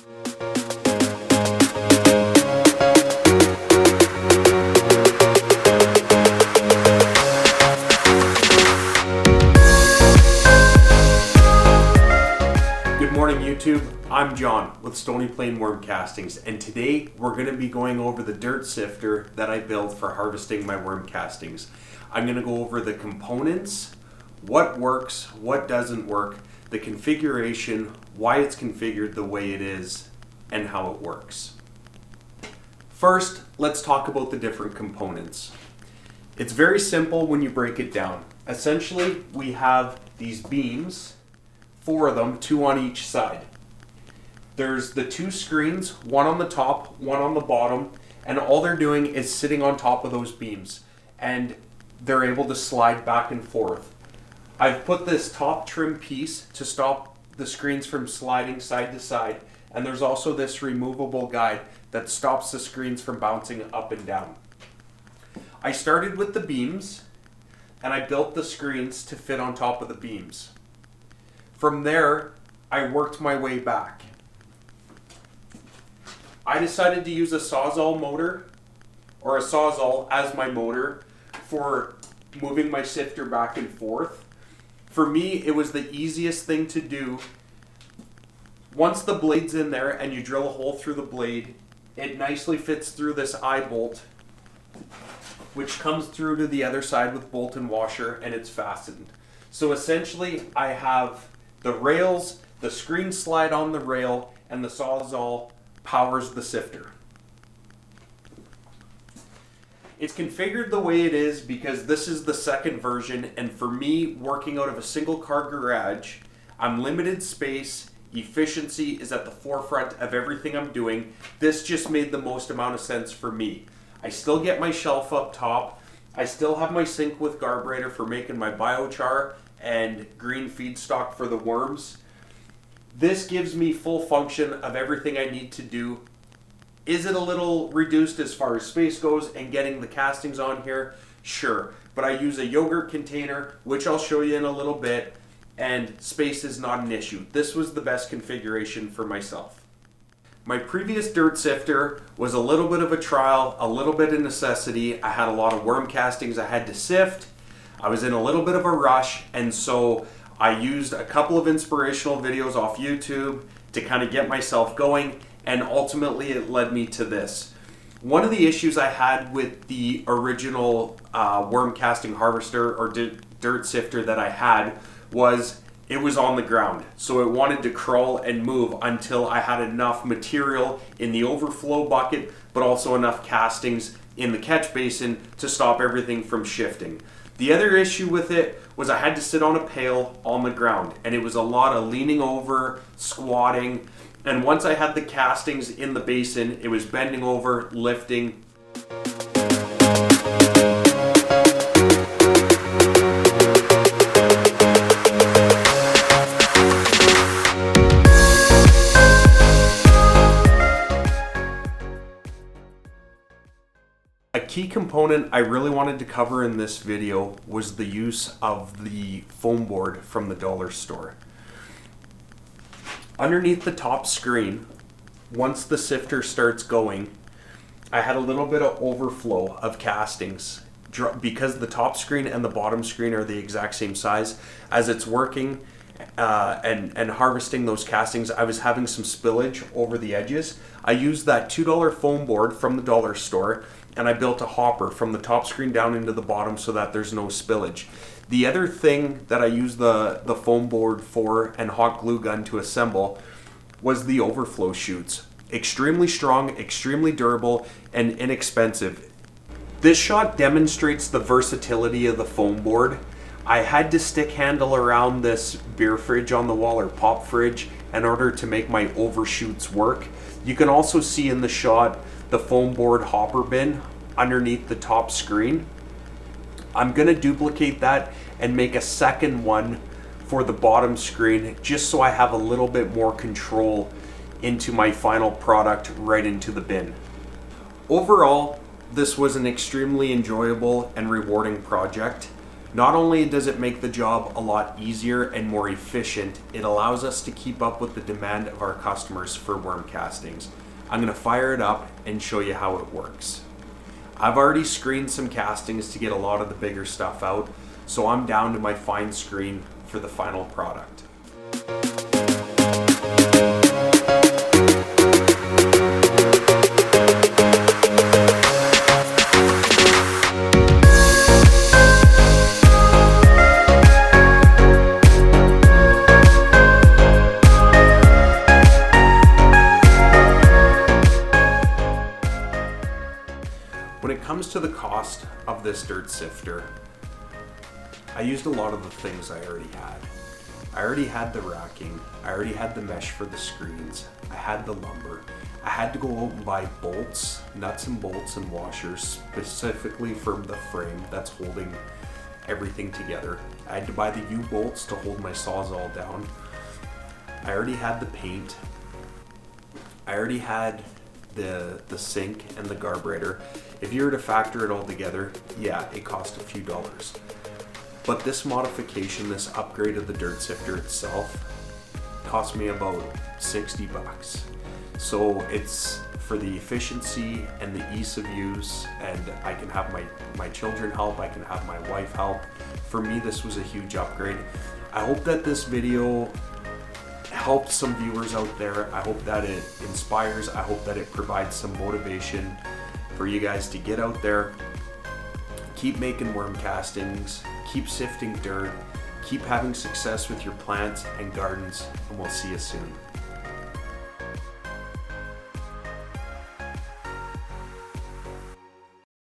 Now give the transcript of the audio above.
Good morning YouTube, I'm John with Stony Plain Worm Castings, and today we're going to be going over the dirt sifter that I built for harvesting my worm castings. I'm going to go over the components, what works, what doesn't work, the configuration, why it's configured the way it is, and how it works. First, let's talk about the different components. It's very simple when you break it down. Essentially, we have these beams, 4 of them, 2 on each side. There's the 2 screens, one on the top, one on the bottom, and all they're doing is sitting on top of those beams, and they're able to slide back and forth. I've put this top trim piece to stop the screens from sliding side to side, and there's also this removable guide that stops the screens from bouncing up and down. I started with the beams, and I built the screens to fit on top of the beams. From there, I worked my way back. I decided to use a Sawzall motor, or a Sawzall as my motor, for moving my sifter back and forth. For me, it was the easiest thing to do. Once the blade's in there and you drill a hole through the blade, it nicely fits through this eye bolt, which comes through to the other side with bolt and washer, and it's fastened. So essentially, I have the rails, the screen slide on the rail, and the Sawzall powers the sifter. It's configured the way it is because this is the second version, and for me, working out of a single car garage, I'm limited space, efficiency is at the forefront of everything I'm doing. This just made the most amount of sense for me. I still get my shelf up top, I still have my sink with carburetor for making my biochar and green feedstock for the worms. This gives me full function of everything I need to do. Is it a little reduced as far as space goes and getting the castings on here? Sure, but I use a yogurt container, which I'll show you in a little bit, and space is not an issue. This was the best configuration for myself. My previous dirt sifter was a little bit of a trial, a little bit of necessity. I had a lot of worm castings I had to sift. I was in a little bit of a rush, and so I used a couple of inspirational videos off YouTube to kind of get myself going, and ultimately it led me to this. One of the issues I had with the original worm casting harvester or dirt sifter that I had was it was on the ground. So it wanted to crawl and move until I had enough material in the overflow bucket, but also enough castings in the catch basin to stop everything from shifting. The other issue with it was I had to sit on a pail on the ground, and it was a lot of leaning over, squatting, and once I had the castings in the basin, it was bending over, lifting. A key component I really wanted to cover in this video was the use of the foam board from the dollar store. Underneath the top screen, once the sifter starts going, I had a little bit of overflow of castings. Because the top screen and the bottom screen are the exact same size, as it's working and harvesting those castings, I was having some spillage over the edges. I used that $2 foam board from the dollar store, and I built a hopper from the top screen down into the bottom so that there's no spillage. The other thing that I used the foam board for and hot glue gun to assemble was the overflow chutes. Extremely strong, extremely durable, and inexpensive. This shot demonstrates the versatility of the foam board. I had to stick handle around this beer fridge on the wall, or pop fridge, in order to make my overshoots work. You can also see in the shot the foam board hopper bin underneath the top screen. I'm going to duplicate that and make a second one for the bottom screen, just so I have a little bit more control into my final product right into the bin. Overall, this was an extremely enjoyable and rewarding project. Not only does it make the job a lot easier and more efficient, it allows us to keep up with the demand of our customers for worm castings. I'm going to fire it up and show you how it works. I've already screened some castings to get a lot of the bigger stuff out, so I'm down to my fine screen for the final product. When it comes to the cost of this dirt sifter, I used a lot of the things I already had. I already had the racking, I already had the mesh for the screens, I had the lumber. I had to go out and buy bolts, nuts and bolts and washers specifically for the frame that's holding everything together. I had to buy the U-bolts to hold my Sawzall down. I already had the paint. I already had the sink and the carburetor. If you were to factor it all together, yeah, it cost a few dollars. But this modification, this upgrade of the dirt sifter itself, cost me about 60 bucks. So it's for the efficiency and the ease of use, and I can have my children help, I can have my wife help. For me, this was a huge upgrade. I hope that this video helps some viewers out there. I hope that it inspires. I hope that it provides some motivation for you guys to get out there, keep making worm castings, keep sifting dirt, keep having success with your plants and gardens, and we'll see you soon.